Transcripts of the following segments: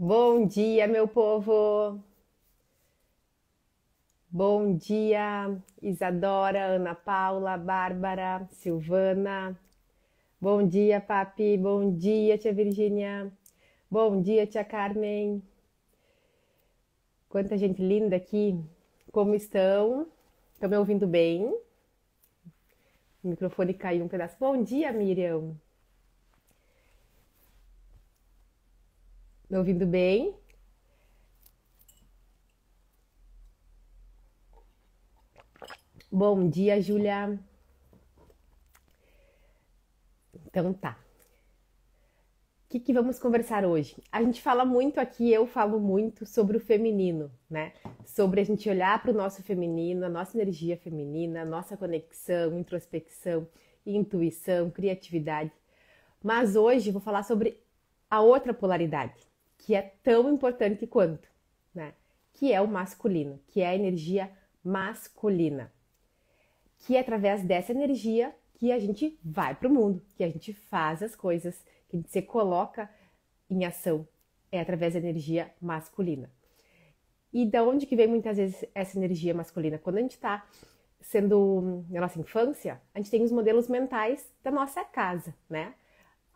Bom dia, meu povo! Bom dia, Isadora, Ana Paula, Bárbara, Silvana. Bom dia, Papi. Bom dia, tia Virgínia. Bom dia, tia Carmen. Quanta gente linda aqui. Como estão? Estão me ouvindo bem? O microfone caiu um pedaço. Bom dia, Miriam. Me ouvindo bem? Bom dia, Júlia. Então tá. O que vamos conversar hoje? A gente fala muito aqui, eu falo muito sobre o feminino, né? Sobre a gente olhar para o nosso feminino, a nossa energia feminina, a nossa conexão, introspecção, intuição, criatividade. Mas hoje eu vou falar sobre a outra polaridade, que é tão importante quanto, né? Que é o masculino, que é a energia masculina. Que é através dessa energia que a gente vai para o mundo, que a gente faz as coisas, que a gente se coloca em ação. É através da energia masculina. E da onde que vem muitas vezes essa energia masculina? Quando a gente está sendo na nossa infância, a gente tem os modelos mentais da nossa casa, né?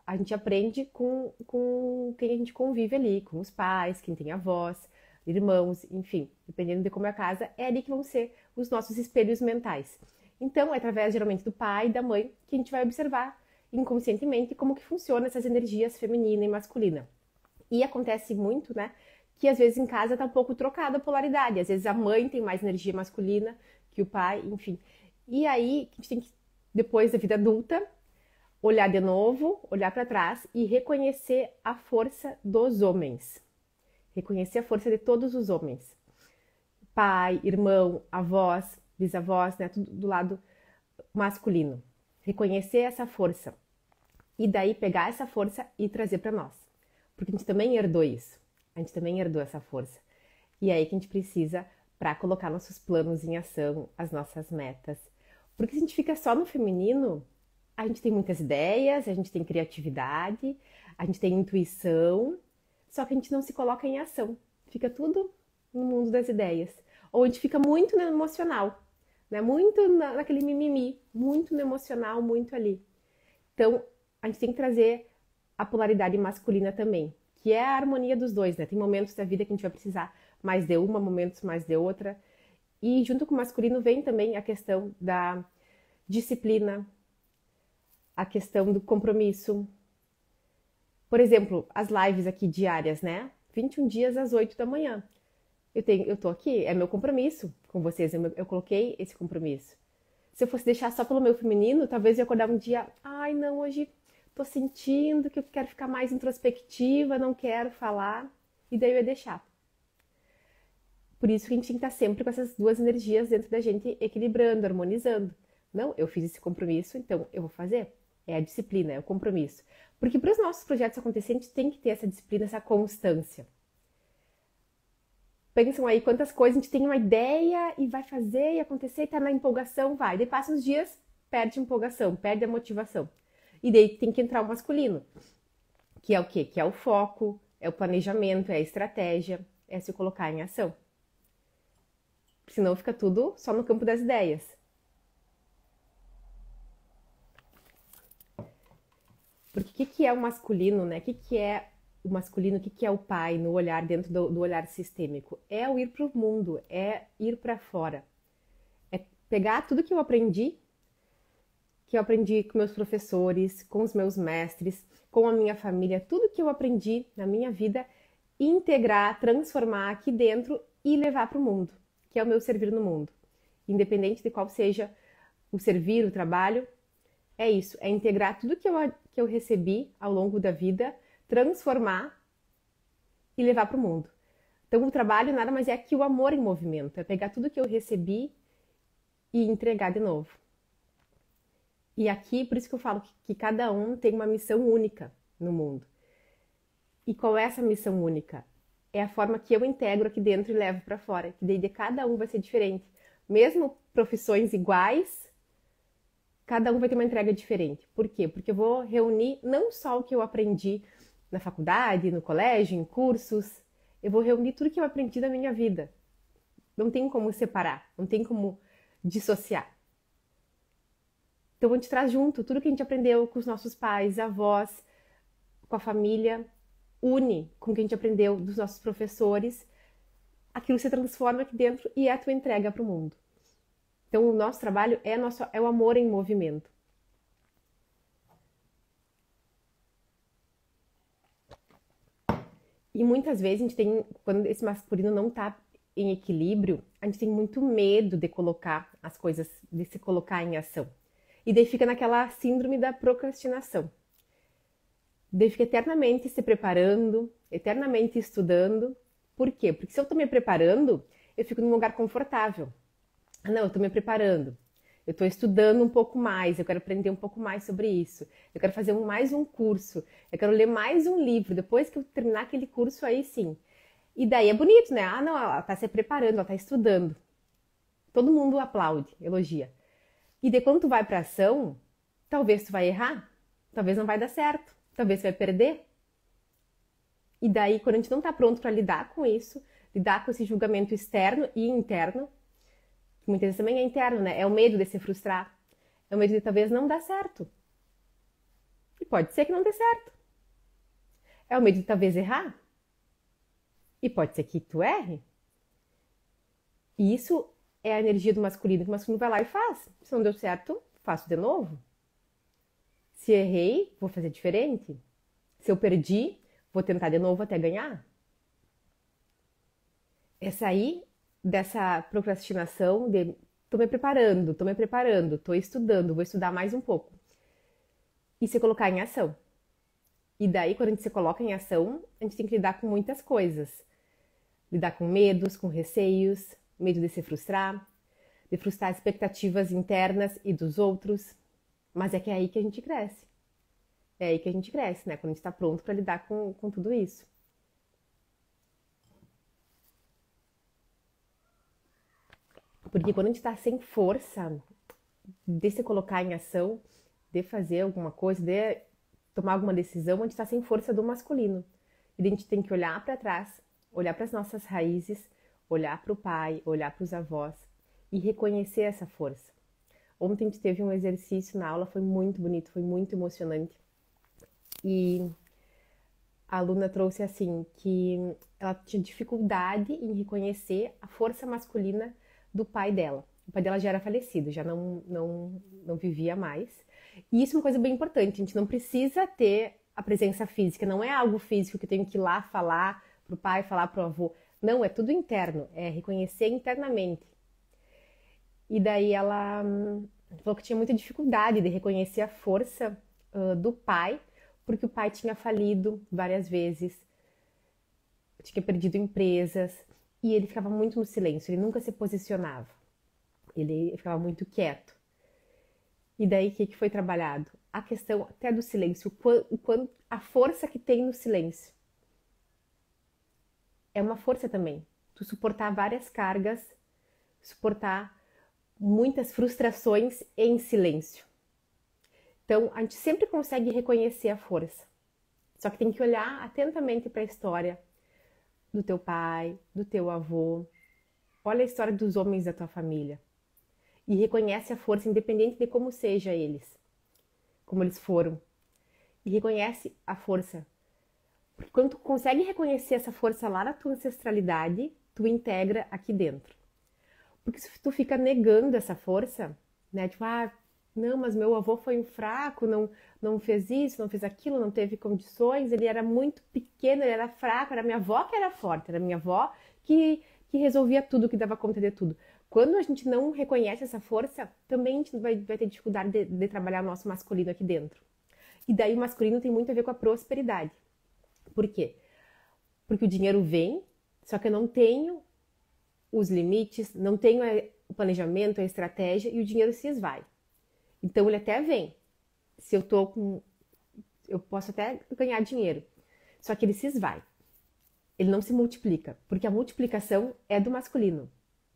A gente aprende com quem a gente convive ali, com os pais, quem tem avós, irmãos, enfim, dependendo de como é a casa, é ali que vão ser os nossos espelhos mentais. Então, é através geralmente do pai e da mãe que a gente vai observar inconscientemente como que funciona essas energias feminina e masculina. E acontece muito, né, que às vezes em casa tá um pouco trocada a polaridade. Às vezes a mãe tem mais energia masculina que o pai, enfim. E aí, a gente tem que, depois da vida adulta, olhar de novo, olhar para trás e reconhecer a força dos homens. Reconhecer a força de todos os homens. Pai, irmão, avós, bisavós, né? Tudo do lado masculino. Reconhecer essa força. E daí pegar essa força e trazer para nós. Porque a gente também herdou isso. A gente também herdou essa força. E é aí que a gente precisa para colocar nossos planos em ação, as nossas metas. Porque se a gente fica só no feminino, a gente tem muitas ideias, a gente tem criatividade, a gente tem intuição, só que a gente não se coloca em ação. Fica tudo no mundo das ideias. Ou a gente fica muito no emocional, né? Muito naquele mimimi, muito no emocional, muito ali. Então, a gente tem que trazer a polaridade masculina também, que é a harmonia dos dois, né? Tem momentos da vida que a gente vai precisar mais de uma, momentos mais de outra. E junto com o masculino vem também a questão da disciplina, a questão do compromisso. Por exemplo, as lives aqui diárias, né? 21 dias às 8 da manhã. Eu tô aqui, é meu compromisso com vocês, eu coloquei esse compromisso. Se eu fosse deixar só pelo meu feminino, talvez eu acordar um dia, ai não, hoje tô sentindo que eu quero ficar mais introspectiva, não quero falar, e daí eu ia deixar. Por isso que a gente tem que estar sempre com essas duas energias dentro da gente, equilibrando, harmonizando. Não, eu fiz esse compromisso, então eu vou fazer. É a disciplina, é o compromisso. Porque para os nossos projetos acontecerem, a gente tem que ter essa disciplina, essa constância. Pensam aí quantas coisas a gente tem uma ideia e vai fazer e acontecer e tá na empolgação, vai. Daí passa uns dias, perde a empolgação, perde a motivação. E daí tem que entrar o masculino, que é o quê? Que é o foco, é o planejamento, é a estratégia, é se colocar em ação. Senão fica tudo só no campo das ideias. Porque o que é o masculino, né? O que é o masculino, o que é o pai no olhar, dentro do olhar sistêmico? É o ir para o mundo, é ir para fora. É pegar tudo que eu aprendi com meus professores, com os meus mestres, com a minha família, tudo que eu aprendi na minha vida, integrar, transformar aqui dentro e levar para o mundo, que é o meu servir no mundo. Independente de qual seja o servir, o trabalho, é isso, é integrar tudo que eu recebi ao longo da vida, transformar e levar para o mundo. Então, o trabalho nada mais é que o amor em movimento, é pegar tudo que eu recebi e entregar de novo. E aqui, por isso que eu falo que cada um tem uma missão única no mundo. E qual é essa missão única? É a forma que eu integro aqui dentro e levo para fora, que daí de cada um vai ser diferente. Mesmo profissões iguais, cada um vai ter uma entrega diferente. Por quê? Porque eu vou reunir não só o que eu aprendi na faculdade, no colégio, em cursos. Eu vou reunir tudo que eu aprendi na minha vida. Não tem como separar, não tem como dissociar. Então a gente traz junto tudo que a gente aprendeu com os nossos pais, avós, com a família, une com o que a gente aprendeu dos nossos professores, aquilo se transforma aqui dentro e é a tua entrega para o mundo. Então o nosso trabalho é o amor em movimento. E muitas vezes a gente tem, quando esse masculino não está em equilíbrio, a gente tem muito medo de colocar as coisas, de se colocar em ação. E daí fica naquela síndrome da procrastinação. Daí fica eternamente se preparando, eternamente estudando. Por quê? Porque se eu estou me preparando, eu fico num lugar confortável. Não, eu estou me preparando. Eu estou estudando um pouco mais, eu quero aprender um pouco mais sobre isso. Eu quero fazer mais um curso, eu quero ler mais um livro. Depois que eu terminar aquele curso, aí sim. E daí é bonito, né? Ah, não, ela está se preparando, ela está estudando. Todo mundo aplaude, elogia. E daí quando tu vai para ação, talvez tu vai errar, talvez não vai dar certo, talvez tu vai perder. E daí quando a gente não está pronto para lidar com isso, lidar com esse julgamento externo e interno, que muitas vezes também é interno, né? É o medo de se frustrar, é o medo de talvez não dar certo. E pode ser que não dê certo. É o medo de talvez errar. E pode ser que tu erre. E isso é a energia do masculino, que o masculino vai lá e faz. Se não deu certo, faço de novo. Se errei, vou fazer diferente. Se eu perdi, vou tentar de novo até ganhar. É sair dessa procrastinação de tô me preparando, tô estudando, vou estudar mais um pouco. E se colocar em ação. E daí, quando a gente se coloca em ação, a gente tem que lidar com muitas coisas. Lidar com medos, com receios, medo de se frustrar, de frustrar expectativas internas e dos outros. Mas é que é aí que a gente cresce. É aí que a gente cresce, né? Quando a gente está pronto para lidar com tudo isso. Porque quando a gente está sem força de se colocar em ação, de fazer alguma coisa, de tomar alguma decisão, a gente está sem força do masculino. E a gente tem que olhar para trás, olhar para as nossas raízes, olhar para o pai, olhar para os avós e reconhecer essa força. Ontem a gente teve um exercício na aula, foi muito bonito, foi muito emocionante. E a aluna trouxe assim, que ela tinha dificuldade em reconhecer a força masculina do pai dela. O pai dela já era falecido, já não vivia mais. E isso é uma coisa bem importante, a gente não precisa ter a presença física, não é algo físico que eu tenho que ir lá falar pro pai, falar pro avô. Não, é tudo interno, é reconhecer internamente. E daí ela falou que tinha muita dificuldade de reconhecer a força do pai, porque o pai tinha falido várias vezes, tinha perdido empresas, e ele ficava muito no silêncio, ele nunca se posicionava, ele ficava muito quieto. E daí o que foi trabalhado? A questão até do silêncio, a força que tem no silêncio. É uma força também, tu suportar várias cargas, suportar muitas frustrações em silêncio. Então, a gente sempre consegue reconhecer a força. Só que tem que olhar atentamente para a história do teu pai, do teu avô. Olha a história dos homens da tua família. E reconhece a força, independente de como seja eles. Como eles foram. E reconhece a força. Porque quando tu consegue reconhecer essa força lá na tua ancestralidade, tu integra aqui dentro. Porque se tu fica negando essa força, né? Tipo, não, mas meu avô foi um fraco, não fez isso, não fez aquilo, não teve condições, ele era muito pequeno, ele era fraco, era minha avó que era forte, era minha avó que resolvia tudo, que dava conta de tudo. Quando a gente não reconhece essa força, também a gente vai ter dificuldade de trabalhar o nosso masculino aqui dentro. E daí o masculino tem muito a ver com a prosperidade. Por quê? Porque o dinheiro vem, só que eu não tenho os limites, não tenho o planejamento, a estratégia, e o dinheiro se esvai. Então ele até vem. Se eu tô com... Eu posso até ganhar dinheiro. Só que ele se esvai. Ele não se multiplica. Porque a multiplicação é do masculino.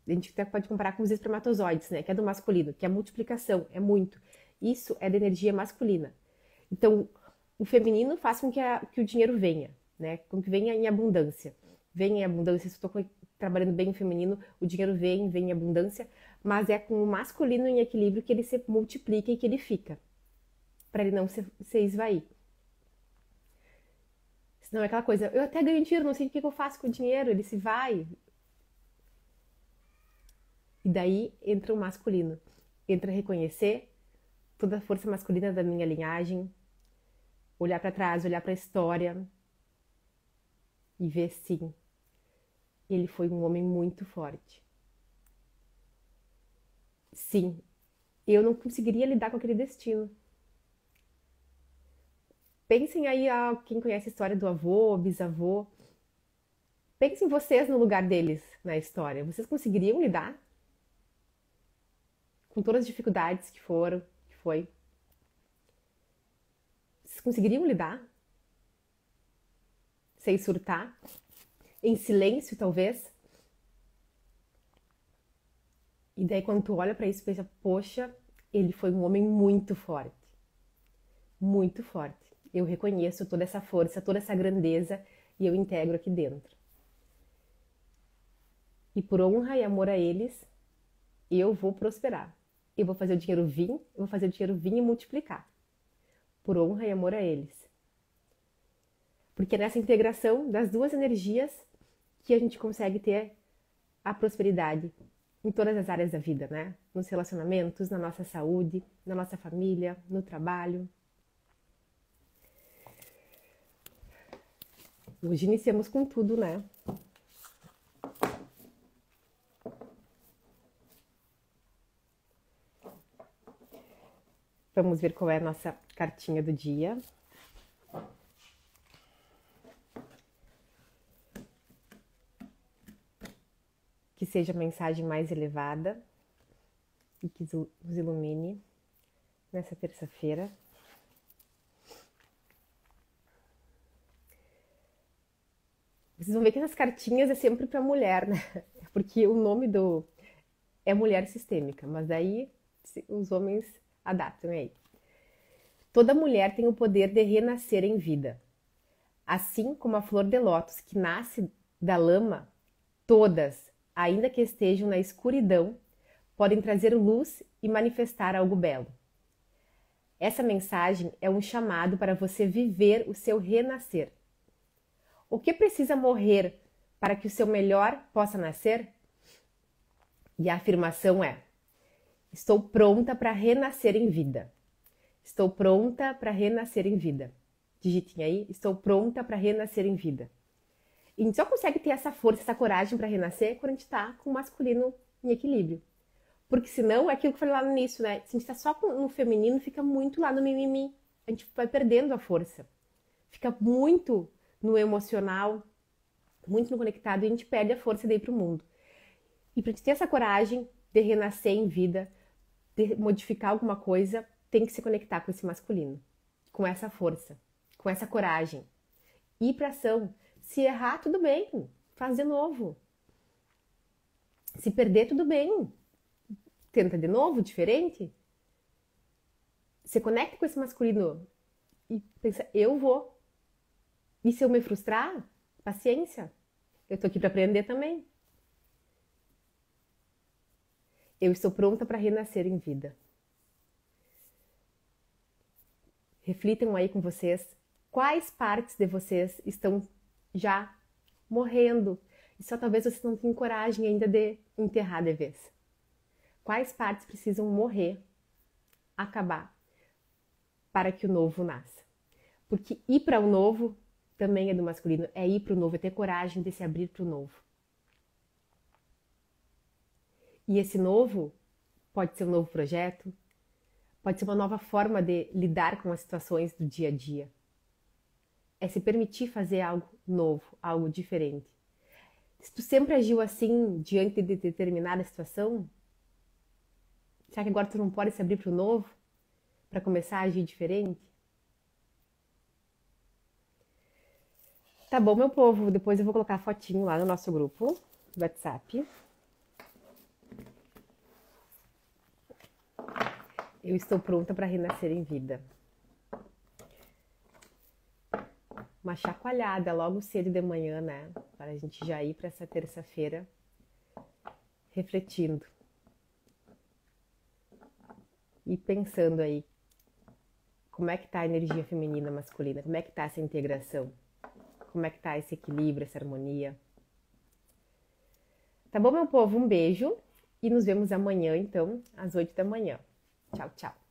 A gente até pode comparar com os espermatozoides, né? Que é do masculino. Que a multiplicação é muito. Isso é da energia masculina. Então, o feminino faz com que o dinheiro venha, né? Com que venha em abundância. Venha em abundância, se eu estou trabalhando bem o feminino, o dinheiro vem em abundância, mas é com o masculino em equilíbrio que ele se multiplica e que ele fica, para ele não se esvair. Senão é aquela coisa, eu até ganho dinheiro, não sei o que eu faço com o dinheiro, ele se vai. E daí entra o masculino, entra reconhecer toda a força masculina da minha linhagem, olhar para trás, olhar para a história e ver, sim, ele foi um homem muito forte. Sim, eu não conseguiria lidar com aquele destino. Pensem aí, quem conhece a história do avô, bisavô. Pensem vocês no lugar deles na história. Vocês conseguiriam lidar com todas as dificuldades que foi? Vocês conseguiriam lidar? Sem surtar? Em silêncio, talvez? E daí quando tu olha para isso, pensa, poxa, ele foi um homem muito forte. Muito forte. Eu reconheço toda essa força, toda essa grandeza e eu integro aqui dentro. E por honra e amor a eles, eu vou prosperar. Eu vou fazer o dinheiro vir, eu vou fazer o dinheiro vir e multiplicar. Por honra e amor a eles. Porque é nessa integração das duas energias que a gente consegue ter a prosperidade em todas as áreas da vida, né? Nos relacionamentos, na nossa saúde, na nossa família, no trabalho. Hoje iniciamos com tudo, né? Vamos ver qual é a nossa cartinha do dia. Que seja a mensagem mais elevada e que nos ilumine nessa terça-feira. Vocês vão ver que essas cartinhas é sempre para mulher, né? Porque o nome é mulher sistêmica, mas daí os homens adaptam aí. Toda mulher tem o poder de renascer em vida. Assim como a flor de lótus que nasce da lama, todas, ainda que estejam na escuridão, podem trazer luz e manifestar algo belo. Essa mensagem é um chamado para você viver o seu renascer. O que precisa morrer para que o seu melhor possa nascer? E a afirmação é: estou pronta para renascer em vida. Estou pronta para renascer em vida. Digitem aí, estou pronta para renascer em vida. E a gente só consegue ter essa força, essa coragem para renascer quando a gente está com o masculino em equilíbrio. Porque senão é aquilo que eu falei lá no início, né? Se a gente está só no feminino, fica muito lá no mimimi. A gente vai perdendo a força. Fica muito no emocional, muito no conectado e a gente perde a força daí para o mundo. E para a gente ter essa coragem de renascer em vida, de modificar alguma coisa, tem que se conectar com esse masculino, com essa força, com essa coragem. Ir para ação. Se errar, tudo bem, faz de novo. Se perder, tudo bem, tenta de novo, diferente. Se conecta com esse masculino e pensa, eu vou. E se eu me frustrar, paciência. Eu tô aqui para aprender também. Eu estou pronta para renascer em vida. Reflitam aí com vocês quais partes de vocês estão já morrendo e só talvez vocês não tenham coragem ainda de enterrar de vez. Quais partes precisam morrer, acabar, para que o novo nasça? Porque ir para o novo também é do masculino, é ir para o novo, é ter coragem de se abrir para o novo. E esse novo pode ser um novo projeto, pode ser uma nova forma de lidar com as situações do dia a dia. É se permitir fazer algo novo, algo diferente. Se tu sempre agiu assim diante de determinada situação, será que agora tu não pode se abrir para o novo? Para começar a agir diferente? Tá bom, meu povo. Depois eu vou colocar a fotinho lá no nosso grupo do WhatsApp. Eu estou pronta para renascer em vida. uma chacoalhada logo cedo de manhã, né? Para a gente já ir para essa terça-feira refletindo e pensando aí como é que tá a energia feminina e masculina, como é que tá essa integração, como é que tá esse equilíbrio, essa harmonia. Tá bom, meu povo? Um beijo e nos vemos amanhã, então, às 8 da manhã. Tchau, tchau.